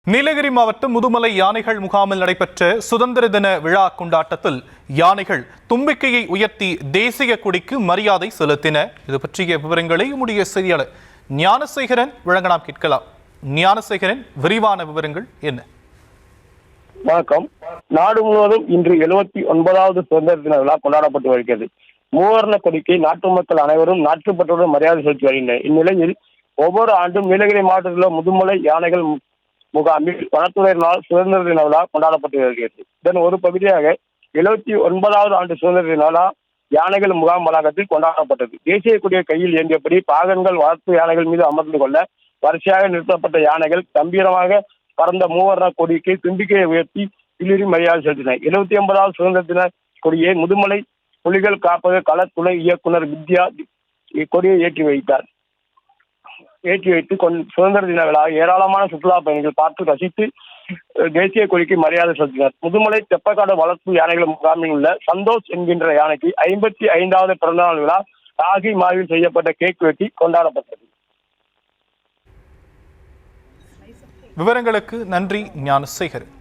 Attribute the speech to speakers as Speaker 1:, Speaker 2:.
Speaker 1: நீலகிரி மாவட்டம் முதுமலை யானைகள் முகாமில் நடைபெற்ற சுதந்திர தின விழா கொண்டாட்டத்தில் யானைகள் தும்பிக்கையை உயர்த்தி தேசிய கொடிக்கு மரியாதை செலுத்தின. இது பற்றிய விவரங்களை நம்முடைய செய்தியாளர் ஞானசேகரன் வழங்க நாம் கேட்கலாம். ஞானசேகரன், விரிவான விவரங்கள் என்ன?
Speaker 2: வணக்கம். நாடு முழுவதும் இன்று 79வது சுதந்திர தின விழா கொண்டாடப்பட்டு வருகிறது. மூவர்ண கொடிக்கு நாட்டு மக்கள் அனைவரும் நாட்டுப்பற்றுடன் மரியாதை செலுத்தி வருகின்றனர். இந்நிலையில் ஒவ்வொரு ஆண்டும் நீலகிரி மாவட்டத்தில் உள்ள முதுமலை யானைகள் முகாமில் வனத்துறையினால் சுதந்திர தின விழா கொண்டாடப்பட்டு வருகிறது. இதன் ஒரு பகுதியாக 79வது ஆண்டு சுதந்திர தின விழா யானைகள் முகாம் வளாகத்தில் கொண்டாடப்பட்டது. தேசிய கொடியை கையில் ஏந்தியபடி பாகன்கள் வளர்ப்பு யானைகள் மீது அமர்ந்து கொள்ள வரிசையாக நிறுத்தப்பட்ட யானைகள் கம்பீரமாக பறந்த மூவர்ண கொடிக்கு தும்பிக்கையை உயர்த்தி பிளிரி மரியாதை செலுத்தின. 79வது சுதந்திர தின கொடியை முதுமலை புலிகள் காப்பக கள துணை இயக்குனர் வித்யா கொடியை ஏற்றி வைத்து சுதந்திர தின விழா ஏராளமான சுற்றுலா பயணிகள் பார்த்து ரசித்து தேசிய கொடிக்கு மரியாதை செலுத்தினர். முதுமலை தெப்பக்காடு வளர்ப்பு யானைகள் முகாமில் உள்ள சந்தோஷ் என்கின்ற யானைக்கு 55வது பிறந்தநாள் விழா ராகி மாவில் செய்யப்பட்ட கேக் வெட்டி கொண்டாடப்பட்டது.
Speaker 1: விவரங்களுக்கு நன்றி ஞானசேகரன்.